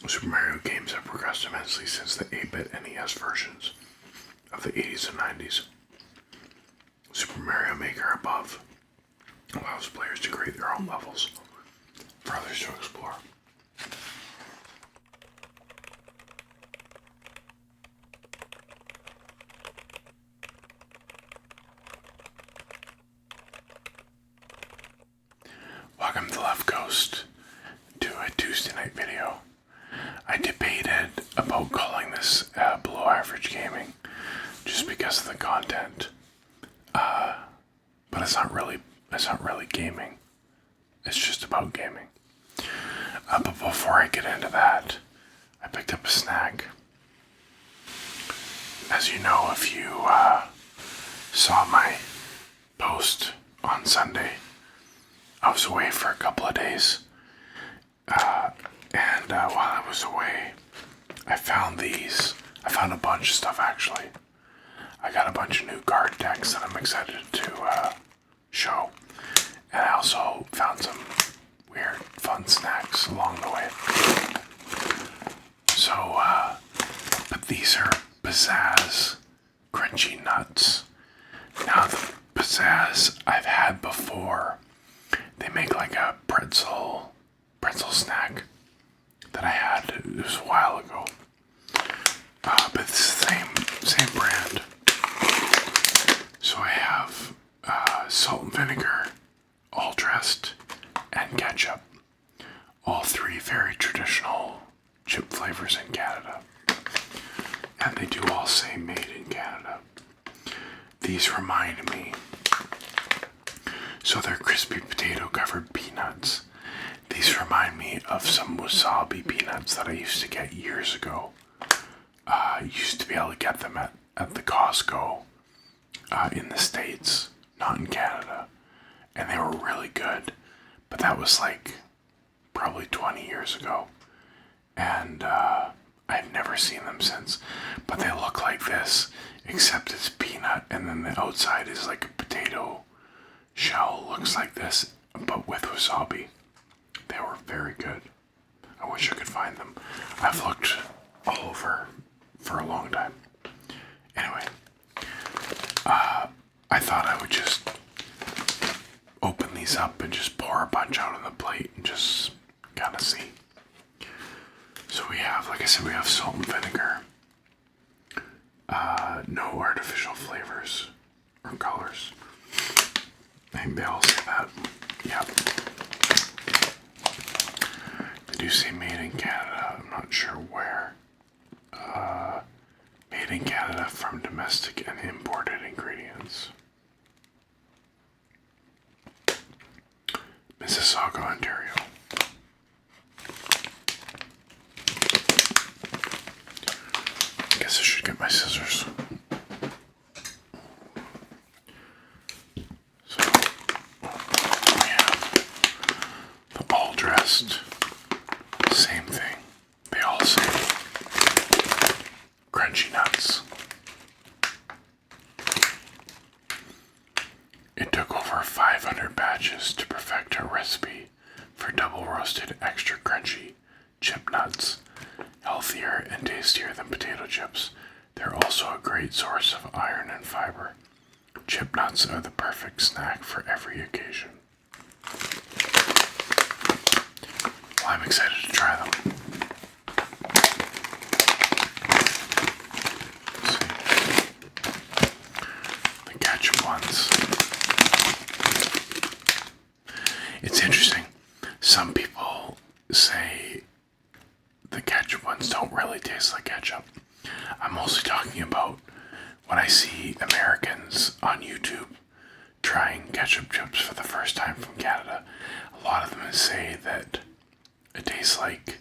Super Mario games have progressed immensely since the 8-bit NES versions of the 80s and 90s. Super Mario Maker above allows players to create their own levels for others to explore. Welcome to Left Coast to a Tuesday night video. I debated about calling this below average gaming just because of the content, but it's not really gaming. It's just about gaming. But before I get into that, I picked up a snack. As you know, if you saw my post on Sunday, I was away for a couple of days, and while I was away, I found these. I found a bunch of stuff, actually. I got a bunch of new card decks that I'm excited to show, and I also found some weird, fun snacks along the way. So, but these are Pizzazz Crunchy Nuts. Now, the Pizzazz I've had before. They make like a pretzel snack that I had. It was a while ago, but it's the same brand. So I have salt and vinegar, all dressed, and ketchup. All three very traditional chip flavors in Canada, and they do all say made in Canada. These remind me. So they're crispy potato covered peanuts. These remind me of some wasabi peanuts that I used to get years ago. I used to be able to get them at the Costco in the States, not in Canada. And they were really good. But that was like probably 20 years ago. And I've never seen them since. But they look like this, except it's peanut and then the outside is like a potato shell. Looks like this, but with wasabi. They were very good. I wish I could find them. I've looked all over for a long time. Anyway, I thought I would just open these up and just pour a bunch out on the plate and just kind of see. So we have, like I said, we have salt and vinegar. No artificial flavors or colors. I think they all say that. Yep. They do say made in Canada. I'm not sure where. Made in Canada from domestic and imported ingredients. Mississauga, Ontario. I guess I should get my scissors. Same thing. They all say crunchy nuts. It took over 500 batches to perfect a recipe for double roasted extra crunchy chip nuts, healthier and tastier than potato chips. They're also a great source of iron and fiber. Chip nuts are the perfect snack for every occasion. I'm excited to try them. Let's see. The ketchup ones. It's interesting. Some people say the ketchup ones don't really taste like ketchup. I'm mostly talking about when I see Americans on YouTube trying ketchup chips for the first time from Canada. A lot of them say that it tastes like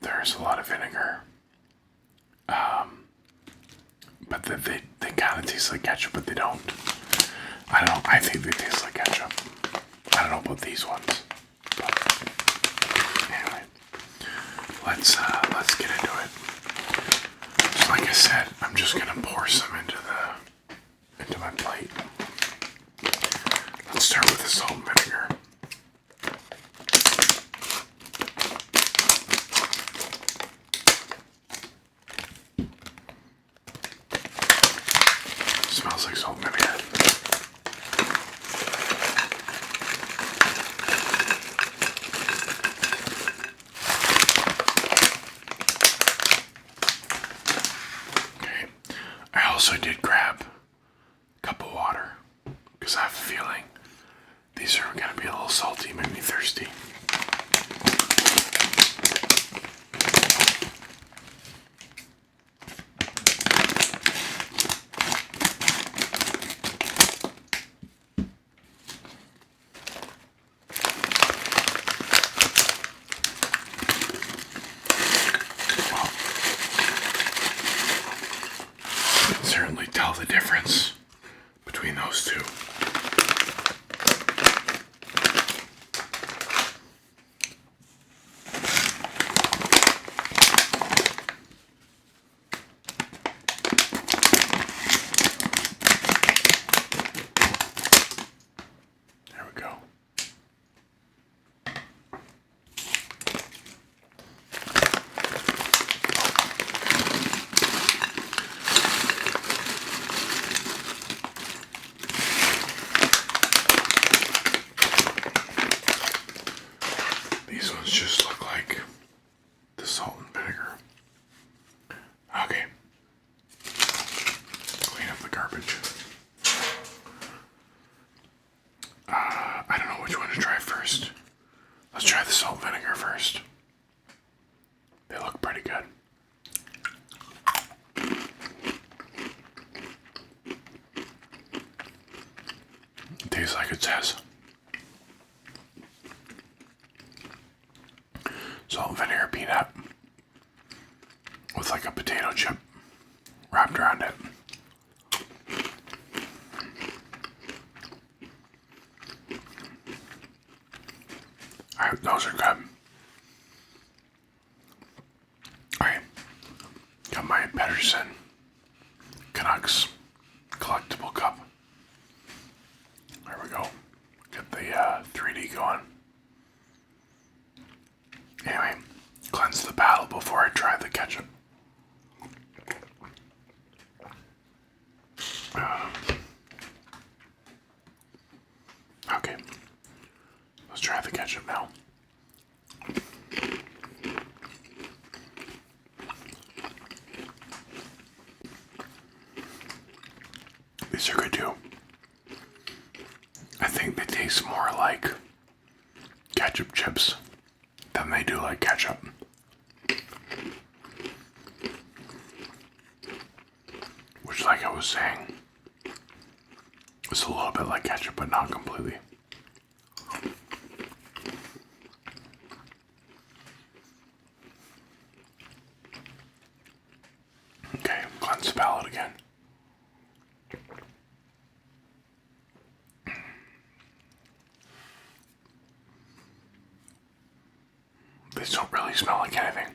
there's a lot of vinegar, but that they kind of taste like ketchup, but they don't. I don't know. I think they taste like ketchup. I don't know about these ones. But anyway, let's get into it. So like I said, I'm just gonna pour some into my plate. Let's start with the salt and vinegar. smells like salt and vinegar. Okay. I also did grab a cup of water because I have a feeling these are going to be a little salty, make me thirsty. You can certainly tell the difference between those two. There we go. These ones just look like the salt and vinegar. Okay. Clean up the garbage. I don't know which one to try first. Let's try the salt and vinegar first. They look pretty good. It tastes like it says. Salt and vinegar peanut with like a potato chip wrapped around it. Alright, those are good. Alright, got my Pedersen Canucks collectible cup. There we go. Get the 3D going. Anyway, cleanse the paddle before I try the ketchup. Okay, let's try the ketchup now. These are good too. I think they taste more like ketchup chips than they do like ketchup. Which, like I was saying, is a little bit like ketchup, but not completely. Okay, cleanse the palate again. These don't really smell like anything.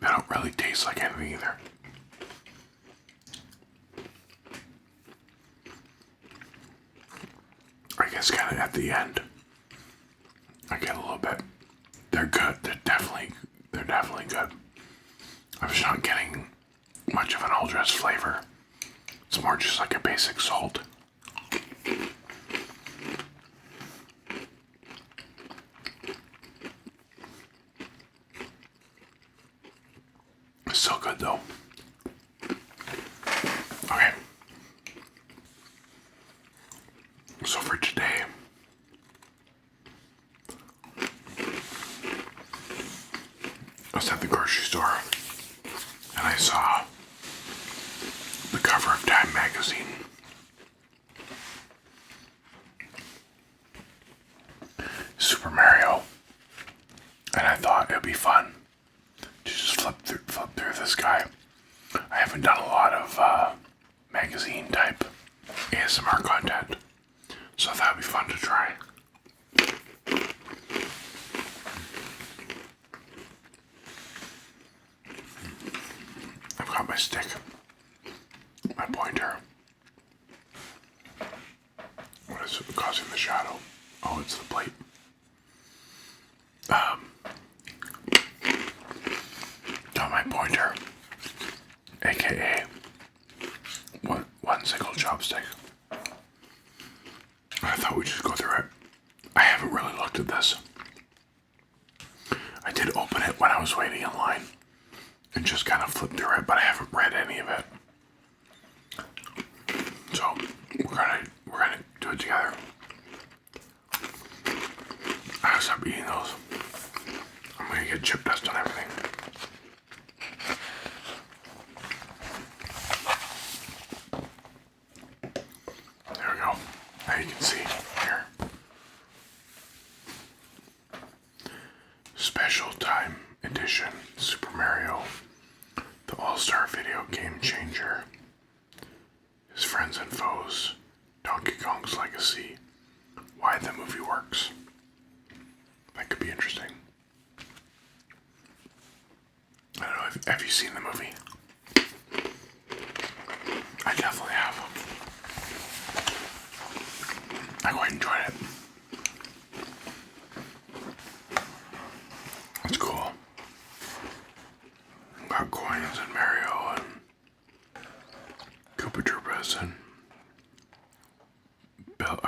They don't really taste like anything either. I guess kind of at the end, I get a little bit. They're good. They're definitely good. I'm just not getting much of an all dress flavor. It's more just like a basic salt. It's so good though. Okay. So for today, I was at the grocery store and I saw the cover of Time magazine. Super Mario. And I thought it would be fun to just flip through this guy. I haven't done a lot of magazine type ASMR content, so I thought it would be fun to try. I've got my stick, my pointer. What is causing the shadow. Oh, it's the plate. Got my pointer, aka one single chopstick. I thought we'd just go through it. I haven't really looked at this. I did open it when I was waiting in line and just kind of flipped through it, but I haven't read any of it. So we're gonna do it together. I gotta stop eating those. I'm gonna get chip dust on everything. There we go. Now you can see here. Special Time Edition Super Mario, the All-Star Video Game Changer. His Friends and Foes, Donkey Kong's Legacy, Why the Movie Works. That could be interesting. I don't know, have you seen the movie? I definitely have. I quite enjoyed it. It's cool. Got coins and Mario and Koopa Troopas and Bill,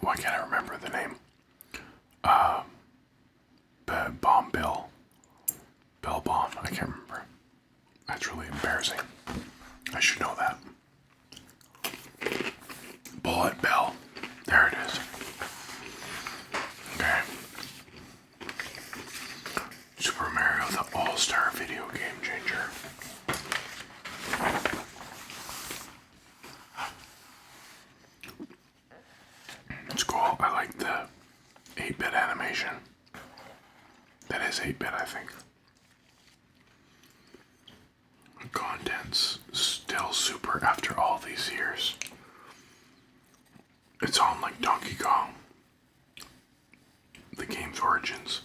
why can't I remember the name? Bomb Bill. Bill Bomb, I can't remember. That's really embarrassing. I should know that. Bullet Bill. There it is. Okay. Super Mario, the All-Star Video Game Changer. It's cool. I like the 8-bit animation. That is 8-bit, I think. The content's still super after all these years. It's on like Donkey Kong, the game's origins,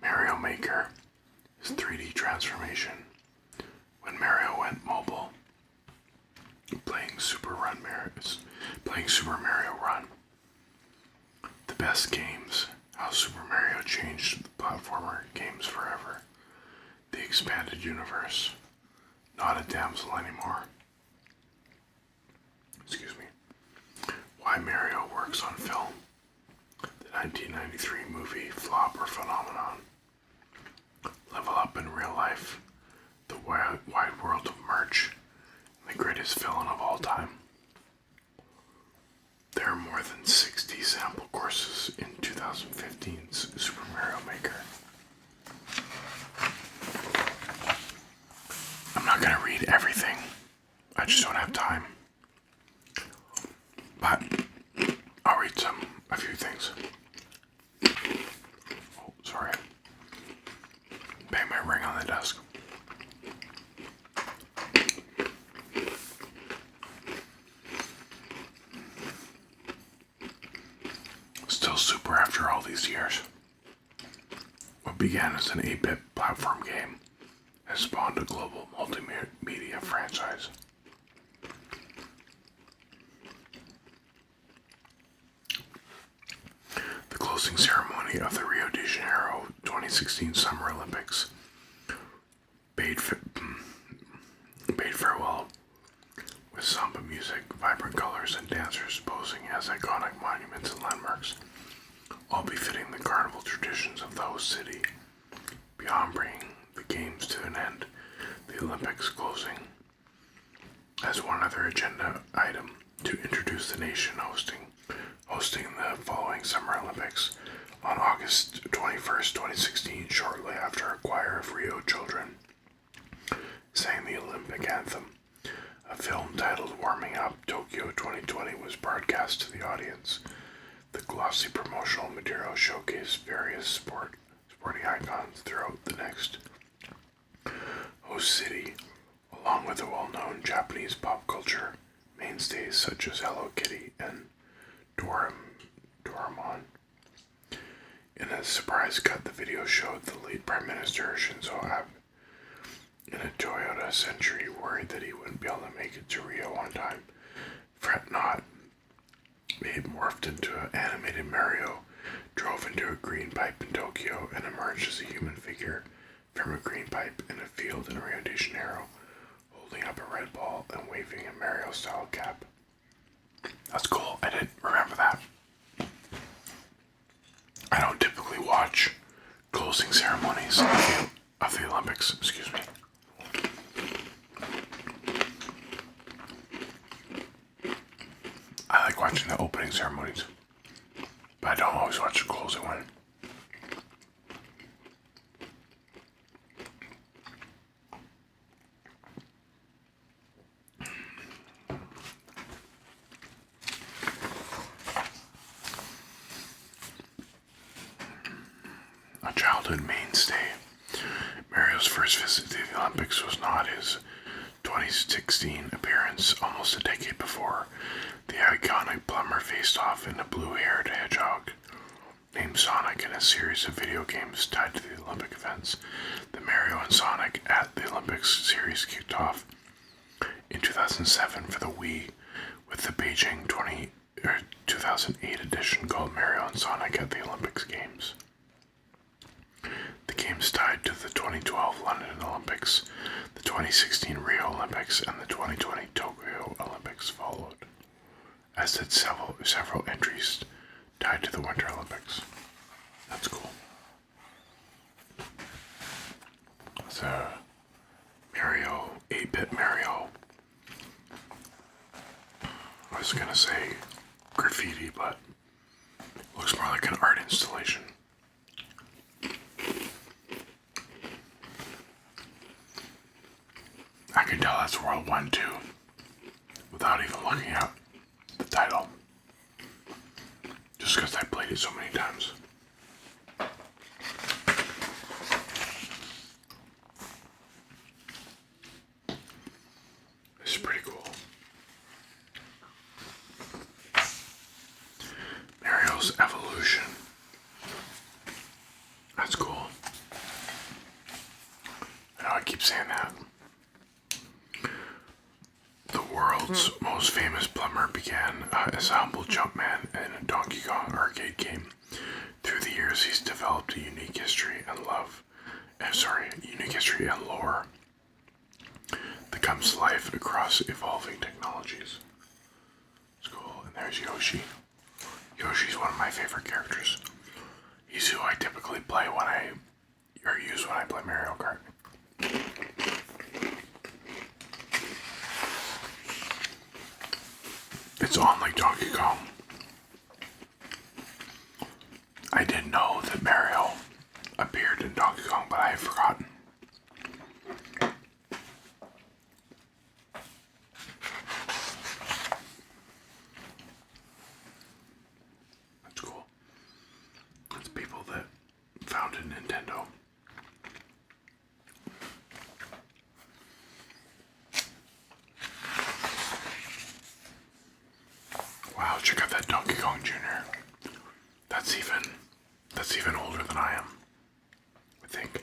Mario Maker, his 3D transformation, when Mario went mobile, playing Super Mario Run, the best games, how Super Mario changed the platformer games forever, the expanded universe, not a damsel anymore. Excuse me. Why Mario works on film, the 1993 movie flop or phenomenon, Level Up in Real Life, the wide world of merch, and the greatest villain of all time. There are more than 60 sample courses in 2015's Super Mario Maker. I'm not going to read everything. I just don't have time. But I'll read a few things. Oh, sorry. Bang my ring on the desk. Still super after all these years. What began as an 8-bit platform game has spawned a global multimedia franchise. The closing ceremony of the Rio de Janeiro 2016 Summer Olympics bade farewell with samba music, vibrant colors, and dancers posing as iconic monuments and landmarks, all befitting the carnival traditions of the host city. Beyond bringing the games to an end, the Olympics closing as one other agenda item to introduce the nation hosting the following Summer Olympics on August 21st, 2016, shortly after a choir of Rio children sang the Olympic anthem. A film titled Warming Up Tokyo 2020 was broadcast to the audience. The glossy promotional material showcased various sporting icons throughout the next host city, along with the well-known Japanese pop culture mainstays such as Hello Kitty and Doraemon. In a surprise cut, the video showed the late Prime Minister Shinzo Abe in a Toyota Century, worried that he wouldn't be able to make it to Rio on time, Fret not. It morphed into an animated Mario, drove into a green pipe in Tokyo, and emerged as a human figure from a green pipe in a field in Rio de Janeiro, holding up a red ball and waving a Mario-style cap. That's cool. I didn't remember that. I don't typically watch closing ceremonies of the Olympics. Excuse me. I like watching the opening ceremonies, but I don't always watch the closing one. A childhood mainstay, Mario's first visit to the Olympics was not his 2016 appearance almost a decade before. The iconic plumber faced off in a blue-haired hedgehog named Sonic in a series of video games tied to the Olympic events. The Mario and Sonic at the Olympics series kicked off in 2007 for the Wii with the Beijing 2008 edition called Mario and Sonic at the Olympics Games. The games tied to the 2012 London Olympics, the 2016 Rio Olympics, and the 2020 Tokyo Olympics followed, as did several entries tied to the Winter Olympics. That's cool. It's a Mario, 8-bit Mario. I was gonna say graffiti, but it looks more like an art installation. I can tell that's World 1 too, without even looking at the title. Just because I played it so many times. It's pretty cool. Mario's evolution. That's cool. I know I keep saying that. The world's most famous plumber began as a humble jumpman in a Donkey Kong arcade game. Through the years, he's developed a unique history and lore that comes to life across evolving technologies. It's cool. And there's Yoshi. Yoshi's one of my favorite characters. He's who I typically play use when I play Mario Kart. It's on like Donkey Kong. I didn't know that Mario appeared in Donkey Kong, but I had forgotten. That's cool. That's people that founded Nintendo. Wow, check out that Donkey Kong Jr. That's even older than I am, I think.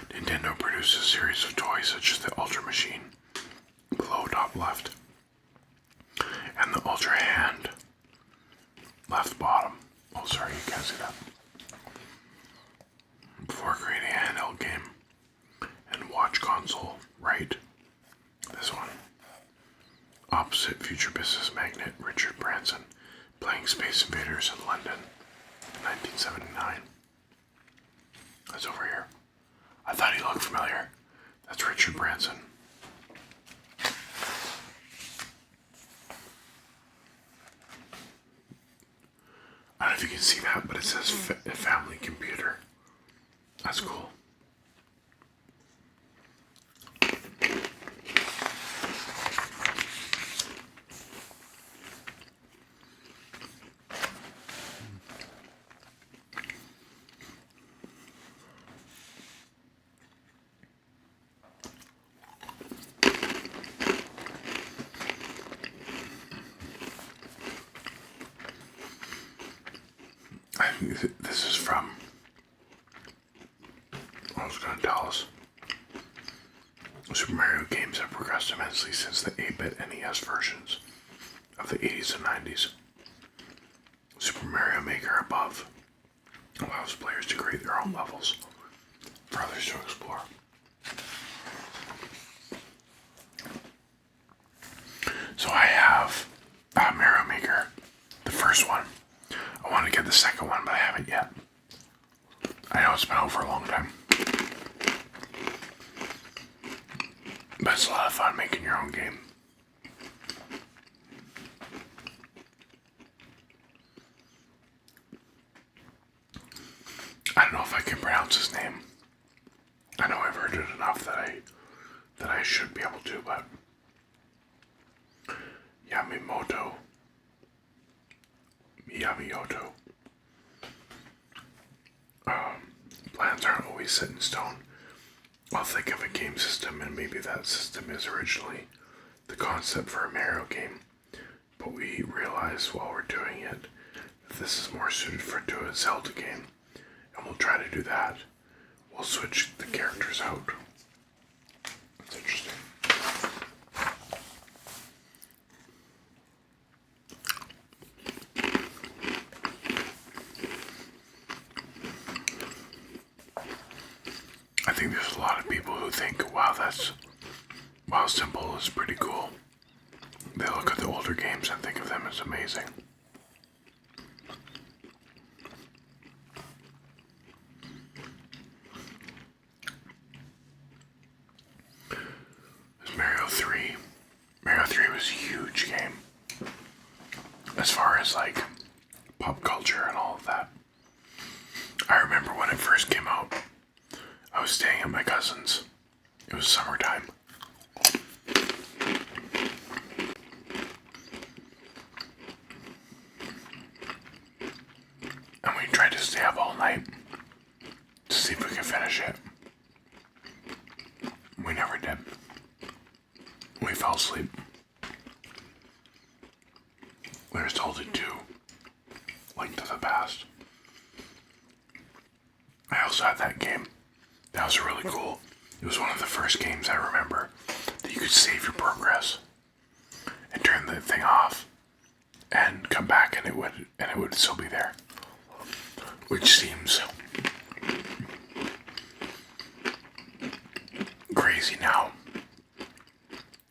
Nintendo produced a series of toys such as the Ultra Machine, below top left, and the Ultra Hand, left bottom. Oh, sorry, you can't see that. Before creating a handheld game and watch console, right? This one. Opposite future business magnate Richard Branson, playing Space Invaders in London in 1979. That's over here. I thought he looked familiar. That's Richard Branson. I don't know if you can see that, but it says family computer. That's cool. I think this is from immensely since the 8-bit NES versions of the 80s and 90s. Super Mario Maker above allows players to create their own levels for others to explore. So I have Mario Maker, the first one. I want to get the second one, but I haven't yet. I know it's been out for a long time. But it's a lot of fun making your own game. I don't know if I can pronounce his name. I know I've heard it enough that I should be able to, but Yamamoto. Plans aren't always set in stone. I'll think of a game system, and maybe that system is originally the concept for a Mario game, but we realize while we're doing it that this is more suited to a Zelda game, and we'll try to do that. We'll switch the characters out. That's interesting. I think there's a lot of people who think, wow, Simple is pretty cool. They look at the older games and think of them as amazing. There's Mario 3. Mario 3 was a huge game. As far as like pop culture and all of that. I remember when it first came out, I was staying at my cousin's. It was summertime. And we tried to stay up all night to see if we could finish it. We never did. We fell asleep. We were told to do Link to the Past. I also had that game. That was really cool. It was one of the first games I remember that you could save your progress and turn the thing off and come back and it would still be there. Which seems crazy now.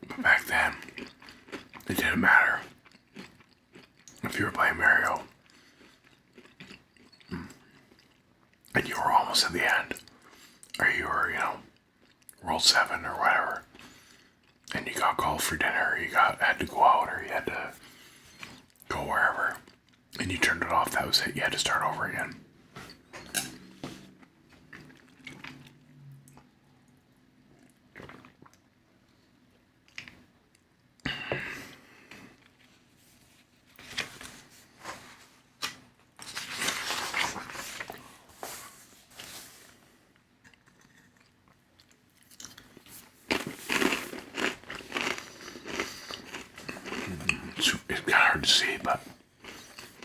But back then, it didn't matter. If you were playing Mario and you were almost at the end, or you were, World 7 or whatever, and you got called for dinner, or you had to go out, or you had to go wherever, and you turned it off, that was it. You had to start over again. It's kind of hard to see, but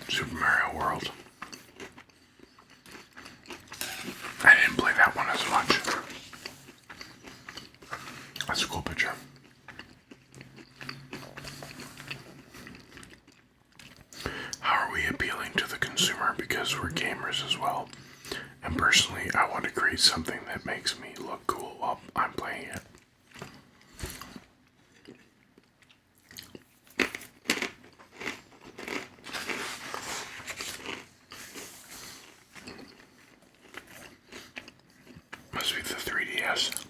Super Mario World. I didn't play that one as much. That's a cool picture. How are we appealing to the consumer? Because we're gamers as well. And personally, I want to create something that makes me look cool while I'm playing it. Must be the 3DS.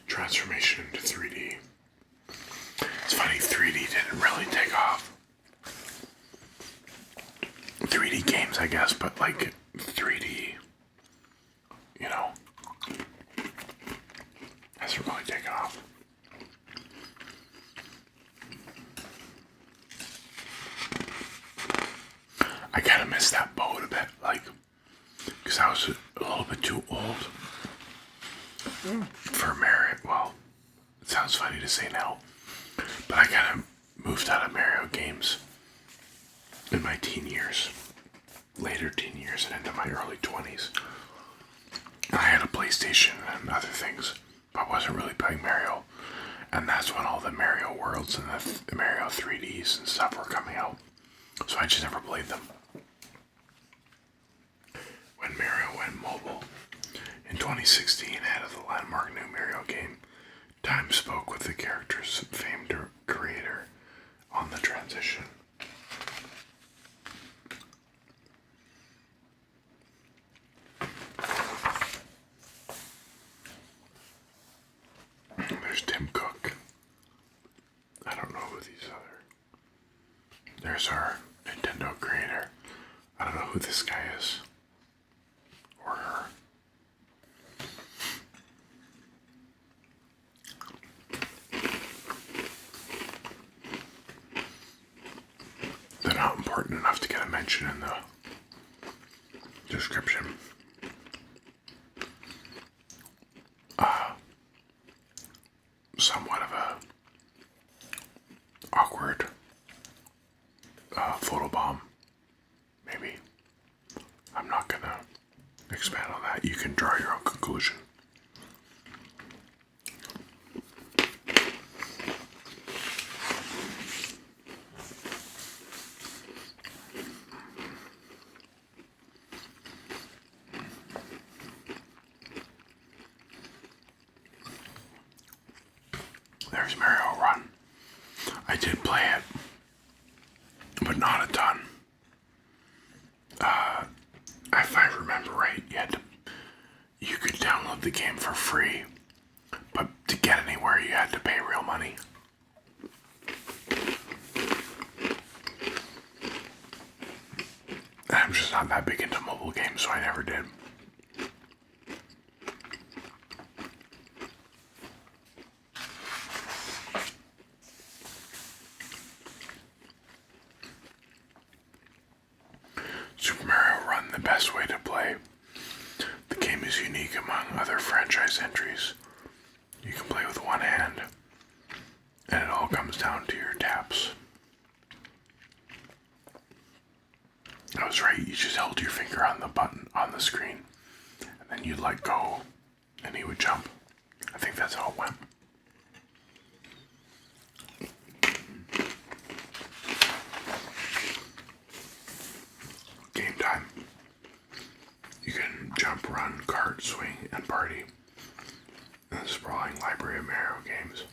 Transformation into 3D. It's funny, 3D didn't really take off. 3D games, I guess, but like 3D, hasn't really taken off. I kind of miss that boat a bit, because I was a little bit too old for Mario. Well, it sounds funny to say now, but I kind of moved out of Mario games in my teen years. later teen years and into my early 20s. And I had a PlayStation and other things, but I wasn't really playing Mario. And that's when all the Mario Worlds and the Mario 3Ds and stuff were coming out. So I just never played them. When Mario went mobile in 2016, ahead of the landmark new Mario game, Time spoke with the character's famed creator on the transition. There's Tim Cook. I don't know who these other. There's our Nintendo creator. I don't know who this guy is. Or her. They're not important enough to get a mention in the description. Somewhat of a awkward photobomb, maybe. I'm not gonna expand on that. You can draw your own conclusion. There's Mario Run. I did play it, but not a ton. If I remember right, you could download the game for free, but to get anywhere you had to pay real money. And I'm just not that big into mobile games, so I never did. Super Mario Run, the best way to play. The game is unique among other franchise entries. You can play with one hand, and it all comes down to your taps. I was right, you just held your finger on the button on the screen, and then you let go, and he would jump. I think that's how it went. Game time. You can jump, run, cart, swing, and party in the sprawling library of Mario games.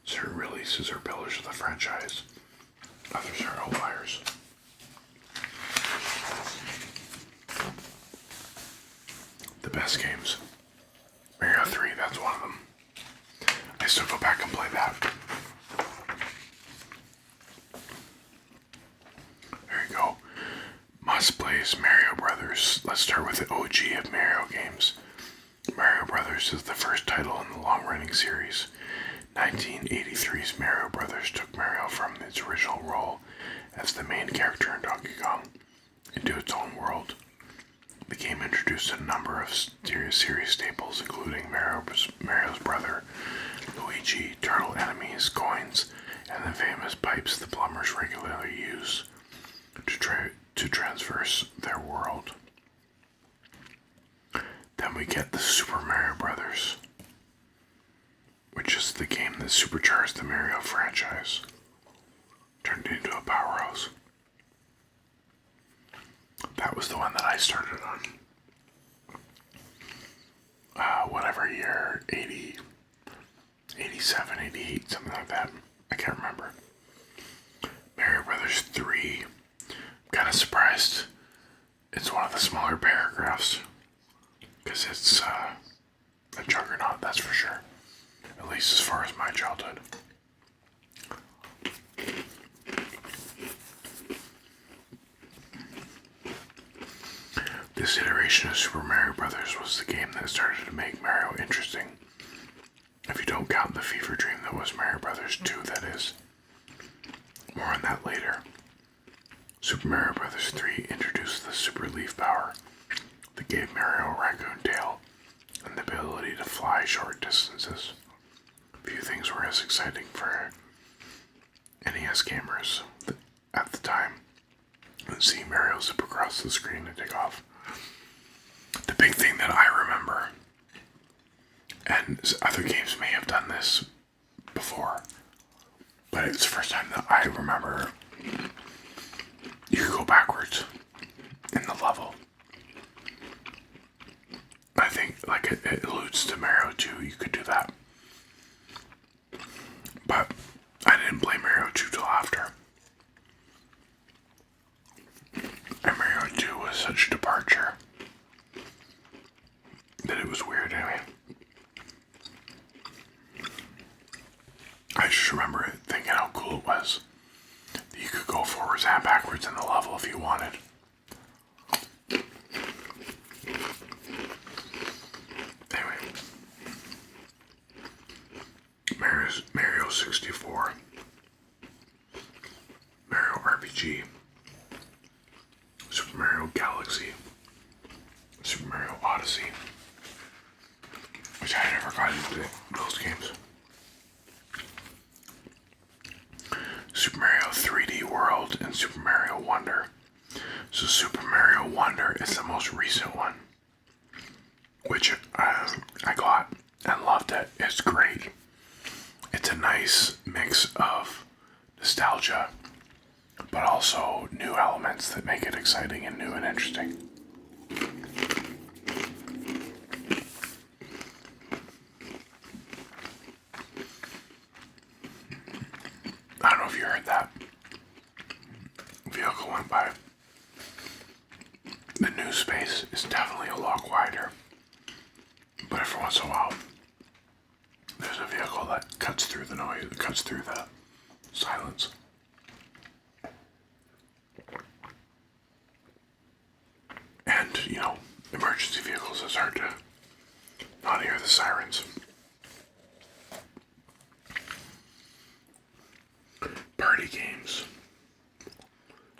Certain releases are pillars of the franchise. Others are outliers. The best games. Mario 3, that's one of them. I still go back and play that. There you go. Must plays Mario Brothers. Let's start with the OG of Mario games. Mario Brothers is the first title in the long-running series. 1983's Mario Brothers took Mario from its original role as the main character in Donkey Kong into its own world. The game introduced a number of series staples, including Mario's brother, Luigi, turtle enemies, coins, and the famous pipes the plumbers regularly use to traverse their world. Then we get the Super Mario Brothers, which is the game that supercharged the Mario franchise, turned it into a powerhouse. That was the one that I started on. Whatever year, 80, 87, 88, something like that. I can't remember. Mario Brothers 3. I'm kind of surprised it's one of the smaller paragraphs, because it's a juggernaut, that's for sure. At least as far as my childhood. This iteration of Super Mario Bros. Was the game that started to make Mario interesting. If you don't count the fever dream that was Mario Bros. 2, that is. More on that later. Super Mario Bros. 3 introduced the Super Leaf power that gave Mario a raccoon tail and the ability to fly short distances. Few things were as exciting for NES gamers at the time and see Mario zip across the screen and take off. The big thing that I remember, and other games may have done this before, but it's the first time that I remember you could go backwards in the level. I think like it alludes to Mario 2, you could do that. But I didn't play Mario 2 till after. And Mario 2 was such a departure that it was weird anyway. I just remember it thinking how cool it was that you could go forwards and backwards in the level if you wanted. Anyway, Mario 64, Mario RPG, Super Mario Galaxy, Super Mario Odyssey, which I never got into those games. Super Mario 3D World and Super Mario Wonder. So Super Mario Wonder is the most recent one, which I got and loved it. It's great. It's a nice mix of nostalgia, but also new elements that make it exciting and new and interesting. I don't know if you heard that. Vehicle went by. The new space is definitely a lot quieter, but every once in a while, there's a vehicle that cuts through the noise, cuts through the silence. And, you know, emergency vehicles, it's hard to not hear the sirens. Party games.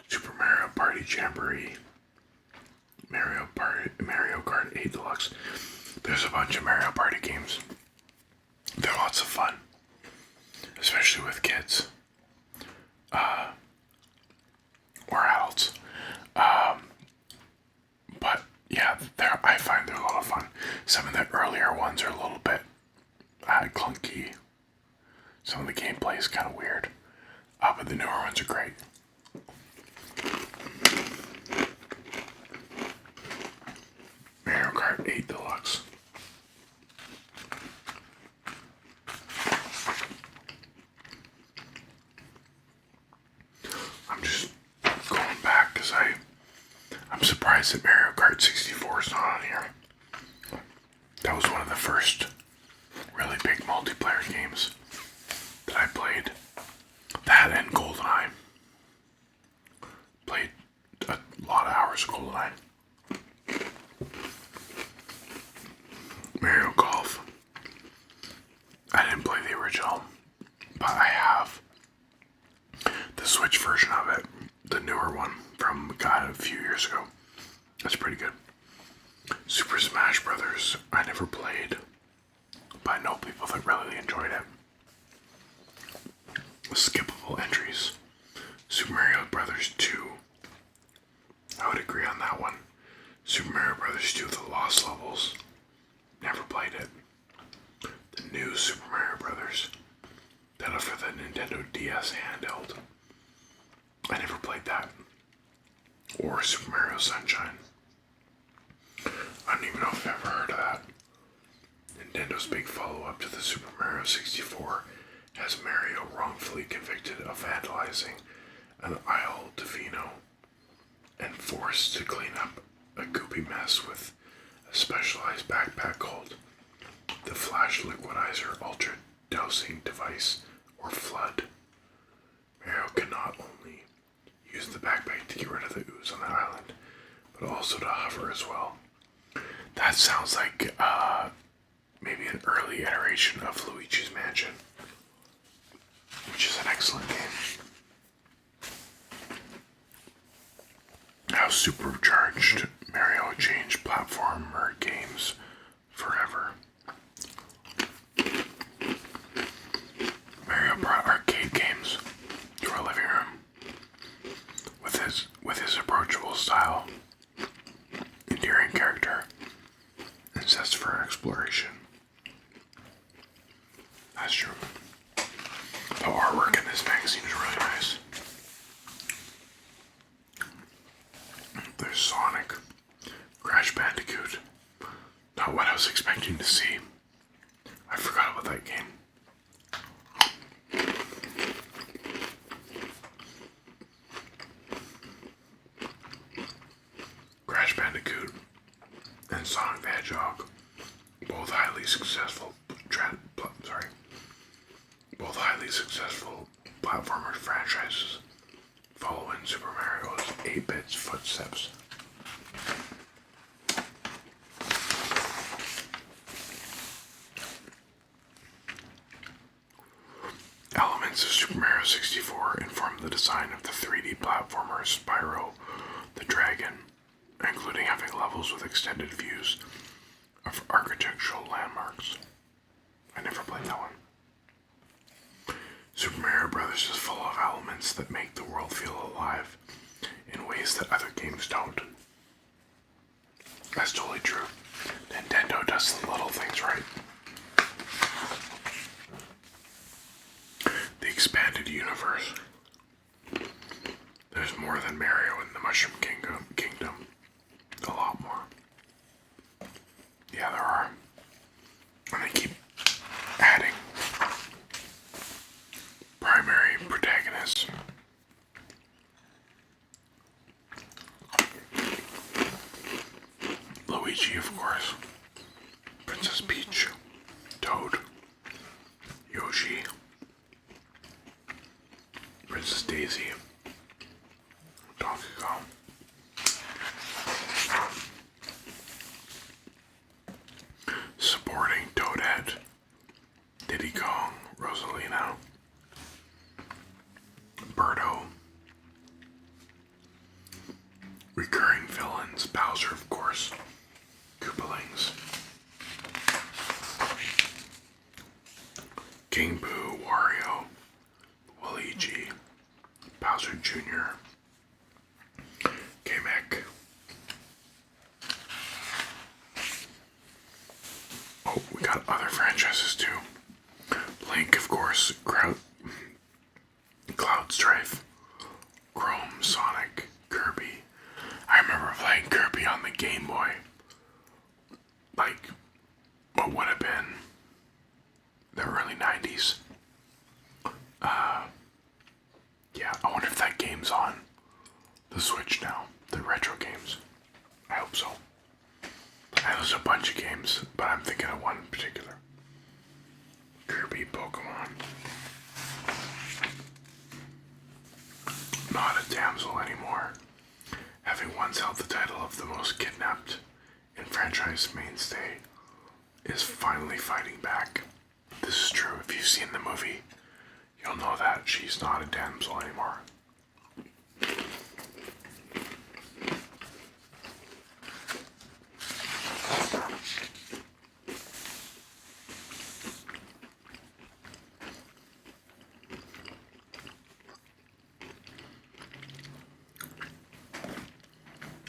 Super Mario Party Jamboree. Mario Kart 8 Deluxe. There's a bunch of Mario Party games. They're lots of fun, especially with kids or adults. But yeah, I find they're a lot of fun. Some of the earlier ones are a little bit clunky. Some of the gameplay is kind of weird, but the newer ones are great. Mario Kart 8 Deluxe. I'm just going back because I'm surprised that Mario Kart 64 is not on here. That was one of the first really big multiplayer games that I played. That and GoldenEye. Played a lot of hours of GoldenEye. Mario Golf. I didn't play the original, but I have the Switch version of it, the newer one from a few years ago. That's pretty good. Super Smash Brothers. I never played, but I know people that really enjoyed it. Skippable entries. Super Mario Brothers 2. I would agree on that one. Super Mario Brothers 2, The Lost Levels. Never played it. The new Super Mario Brothers. That for the Nintendo DS handheld. I never played that. Or Super Mario Sunshine. I don't even know if I've ever heard of that. Nintendo's big follow-up to the Super Mario 64 has Mario wrongfully convicted of vandalizing an Isle Divino and forced to clean up a goopy mess with a specialized backpack called the Flash Liquidizer Ultra Dousing Device, or FLUDD. Mario can not only use the backpack to get rid of the ooze on the island, but also to hover as well. That sounds like maybe an early iteration of Luigi's Mansion, which is an excellent game. How supercharged Mario changed platformer games forever. Mario brought arcade games to our living room with his That's true. The artwork in this magazine is really nice. There's Sonic, Crash Bandicoot. Not what I was expecting to see. I forgot about that game. Crash Bandicoot and Sonic the Hedgehog, both highly successful platformer franchises, following Super Mario's 8-bit footsteps. Elements of Super Mario 64 informed the design of the 3D platformer Spyro the Dragon, including having levels with extended views of architectural landmarks. I never played that one. Super Mario Bros. Is full of elements that make the world feel alive in ways that other games don't. That's totally true. Nintendo does the little things right. The expanded universe. There's more than Mario in the Mushroom Kingdom. A lot more. Yeah, there are. And they keep adding primary protagonists. Luigi, of course. Princess Peach. Toad. Yoshi. Princess Daisy. Donkey Kong. Supporting Toadette. Diddy Kong. Rosalina. Birdo. Recurring villains. Bowser, of course. Koopalings. King Boo, Wario, Luigi, Bowser Jr., Kamek. Oh, we got other franchises too. Link, of course, Cloud Strife, Chrome, Sonic, Kirby. I remember playing Kirby on the Game Boy. Like, what would have been the early 90s. Yeah, I wonder if that game's on the Switch now. The retro games. I hope so. There's a bunch of games, but I'm thinking of one in particular. Kirby, Pokemon. Not a damsel anymore. Having once held the title of the most kidnapped in franchise mainstay, is finally fighting back. This is true. If you've seen the movie, you'll know that she's not a damsel anymore.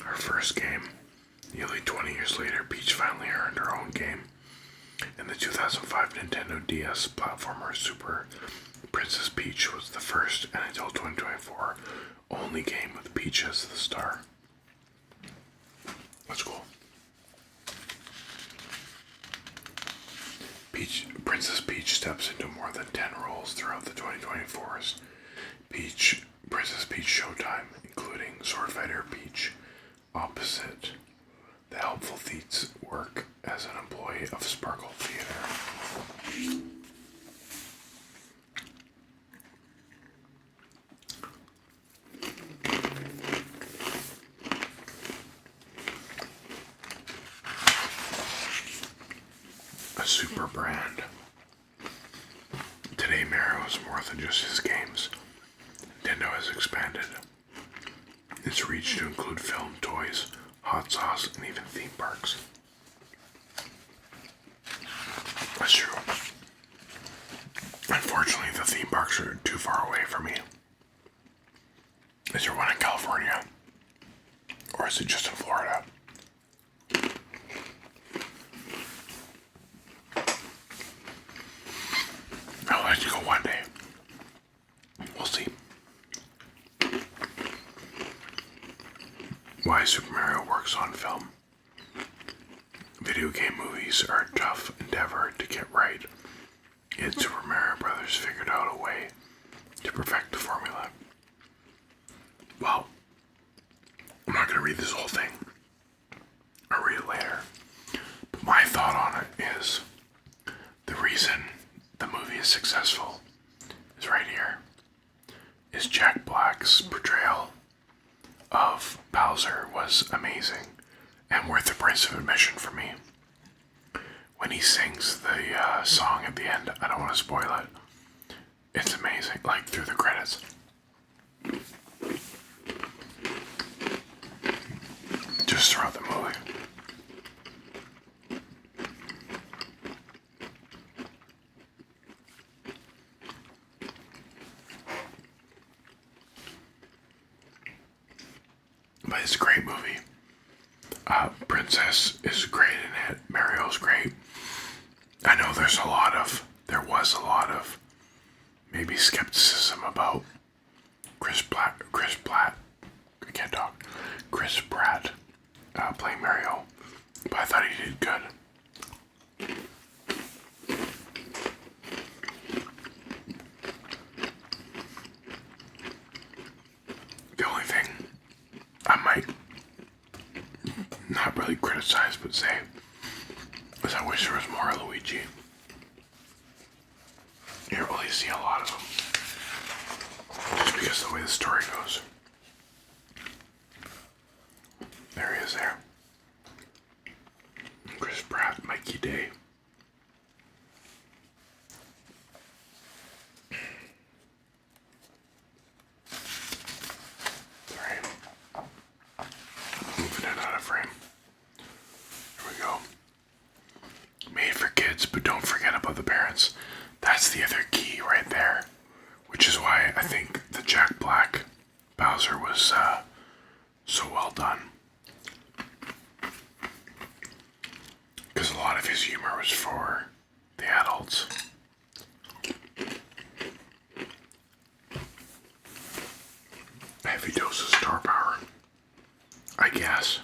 Her first game. Nearly 20 years later, Peach finally earned her own game. In the 2005 Nintendo DS platformer, Super Princess Peach was the first, and until 2024, only game with Peach as the star. That's cool. Princess Peach steps into more than 10 roles throughout the 2024's Princess Peach Showtime, including Sword Fighter Peach, opposite the helpful Thief's work as an employee of Sparkle Theater. A super brand. Today, Mario is more than just his games. Nintendo has expanded its reach to include film, toys, hot sauce, and even theme parks. That's true. Unfortunately, the theme parks are too far away for me. Is there one in California? Or is it just in Florida? why Super Mario works on film. Video game movies are a tough endeavor to get right, yet Super Mario Brothers figured out a way to perfect the formula. Well, I'm not going to read this whole thing. I'll read it later. But my thought on it is the reason the movie is successful is right here. Is Jack Black's portrayal of Bowser was amazing and worth the price of admission for me. When he sings the song at the end, I don't want to spoil it. It's amazing, like through the credits. Just throughout the movie. But it's a great movie. Princess is great in it. Mario's great. I know there was a lot of maybe skepticism about Chris Pratt playing Mario, but I thought he did good. The only thing I might not really criticize but say is I wish there was more Luigi. You don't really see a lot of them, just because of the way the story goes. There he is there. Chris Pratt, Mikey Day. Sorry. Moving it out of frame. Here we go. Made for kids, but don't forget about the parents. That's the other key right there. Which is why I think the Jack Black Bowser was so well done. Because a lot of his humor was for the adults. Heavy dose of star power, I guess.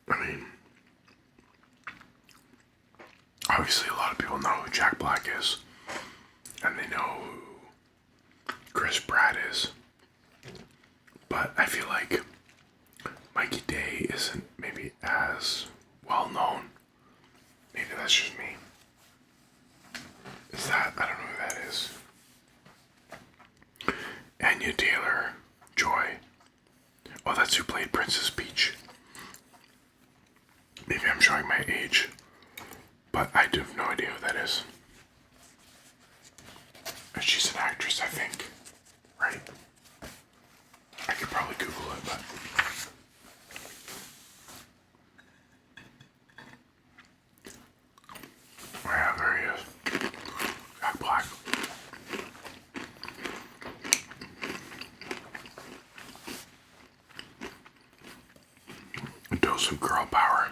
I mean, obviously a lot of people know who Jack Black is, and they know who Chris Pratt is. But I feel like Mikey Day isn't maybe as well known. Maybe that's just me. Is that? I don't know who that is. Anya Taylor-Joy. Oh, that's who played Princess Peach. Maybe I'm showing my age, but I have no idea who that is. She's an actress, I think. Right? I could probably Google it, but... Oh yeah, there he is. Jack Black. A dose of girl power.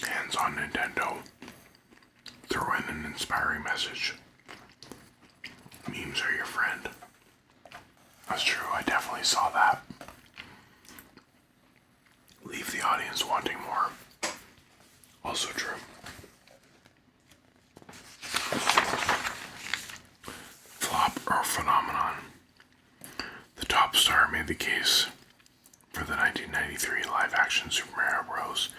Hands on Nintendo. Throw in an inspiring message. Memes are your friend. That's true, I definitely saw that. Leave the audience wanting more. Also true. Flop or phenomenon. The top star made the case for the 1993 live-action Super Mario Bros.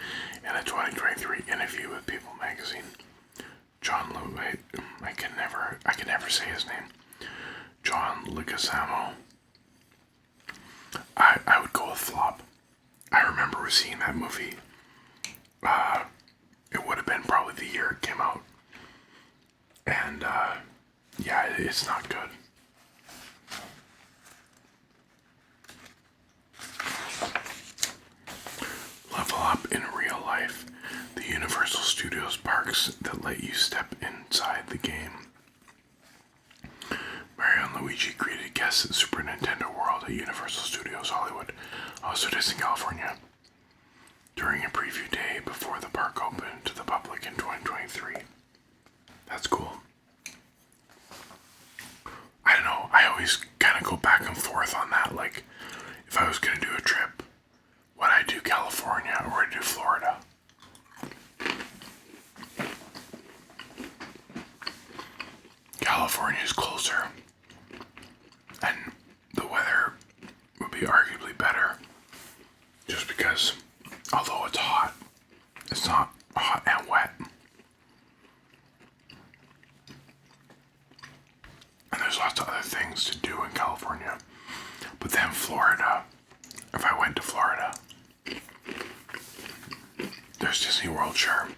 In a 2023 interview with People magazine. John I can never say his name. John Leguizamo. I would go with flop. I remember seeing that movie. It would have been probably the year it came out. And, yeah, it's not good. Level up in real life. The Universal Studios parks that let you step inside the game. Mario and Luigi greeted guests at Super Nintendo World at Universal Studios Hollywood, also Disney, California, during a preview day before the park opened to the public in 2023. That's cool. I don't know, I always kind of go back and forth on that, like, if I was going to do a trip, California is closer, and the weather would be arguably better, just because, although it's hot, it's not hot and wet. And there's lots of other things to do in California. But then Florida, if I went to Florida, there's Disney World, sure,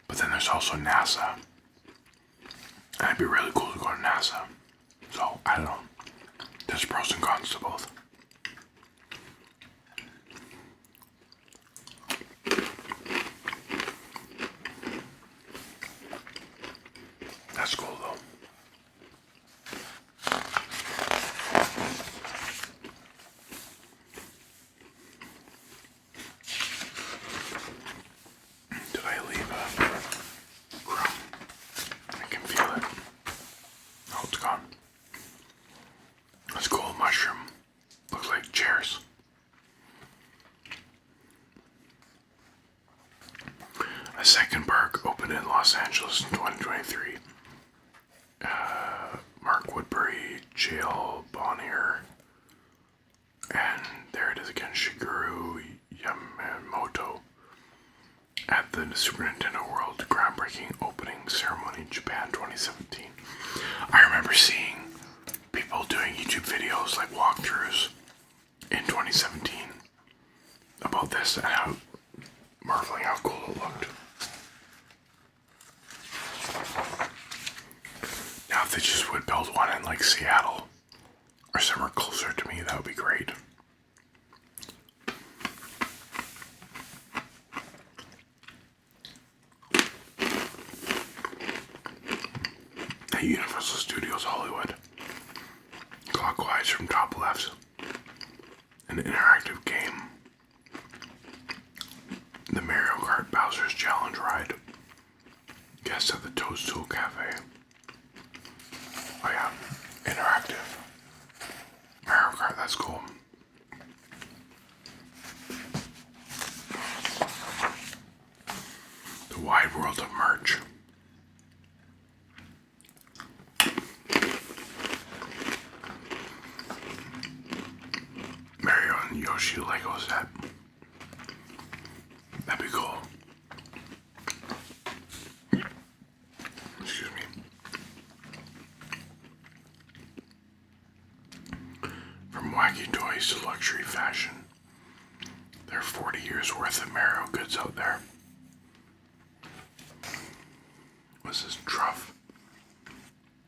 but then there's also NASA. And it'd be really cool to go to NASA. So, I don't know. There's pros and cons to both. That's cool though. Did I leave a crumb? I can feel it. Oh, it's gone. That's cool. Mushroom. Looks like chairs. A second park opened in Los Angeles in 2023. Mark Woodbury, Jail Bonnier, and there it is again, Shigeru Yamamoto at the Super Nintendo World groundbreaking opening ceremony in Japan 2017. I remember seeing people doing YouTube videos like walkthroughs in 2017 about this and how marveling how cool it looked. Now if they just would build one in like Seattle or somewhere closer to me, that would be great. At Universal Studios Hollywood, clockwise from top left, an interactive game, the Mario Kart Bowser's Challenge ride, guests at the Toadstool Cafe. Oh yeah, interactive. Mario Kart, that's cool. The wide world of merch. Mario and Yoshi Lego set. That'd be cool. Excuse me. From wacky toys to luxury fashion, there are 40 years worth of Mario goods out there. What's this? Truff,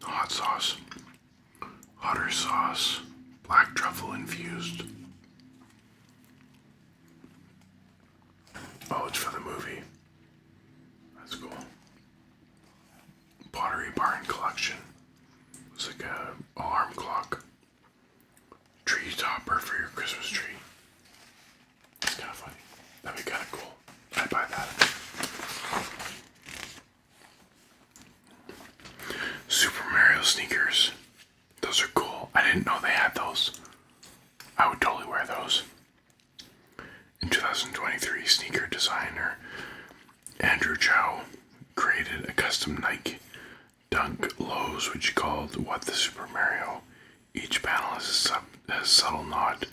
hot sauce, hotter sauce, black truffle infused. Oh, it's for the movie. That's cool. Pottery Barn collection. It's like a alarm clock. Tree topper for your Christmas tree. It's kind of funny. That'd be kind of cool. I'd buy that. Super Mario sneakers. Those are cool. I didn't know they had those. I would totally wear those. In 2023, sneaker designer Andrew Chow created a custom Nike Dunk lows, which he called What the Super Mario. Each panel has a subtle nod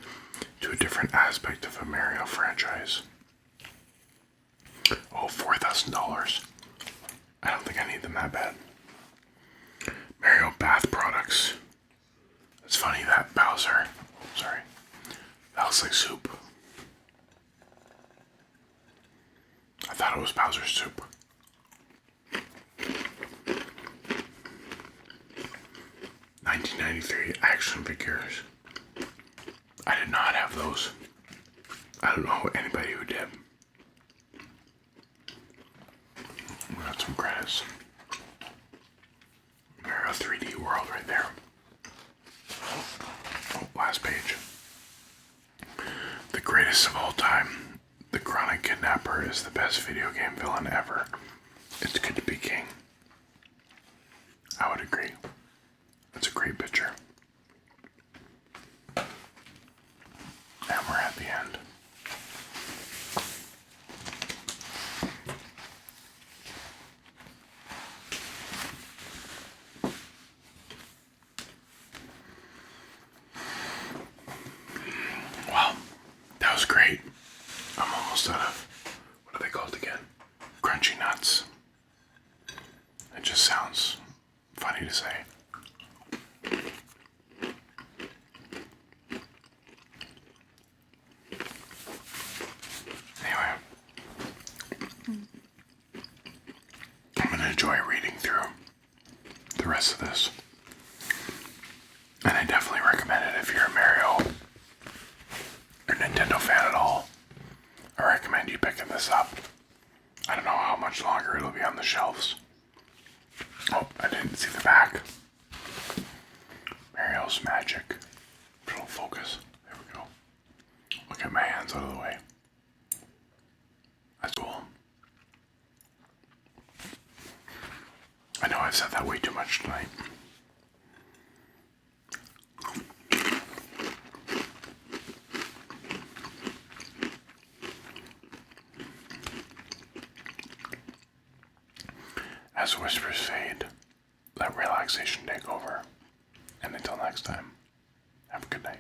to a different aspect of a Mario franchise. Oh, $4,000. I don't think I need them that bad. Mario bath products. It's funny that Bowser, sorry, that looks like soup. I thought it was Bowser's soup. $1993 action figures. I did not have those. I don't know anybody who did. We got some credits. Mario 3D World right there. Oh, last page. The greatest of all time. The Chronic Kidnapper is the best video game villain ever. It's good to be king. I would agree. That's a great picture. And we're at the end. sounds funny to say. Anyway, I'm going to enjoy reading through the rest of this. And I definitely recommend it if you're a Mario or Nintendo fan at all. I recommend you picking this up. I don't know how much longer it'll be on the shelves. Oh, I didn't see the back. Mario's Magic. It'll focus. There we go. I'll get my hands out of the way. That's cool. I know I've said that way too much tonight. As whispers fade, let relaxation take over. And until next time, have a good night.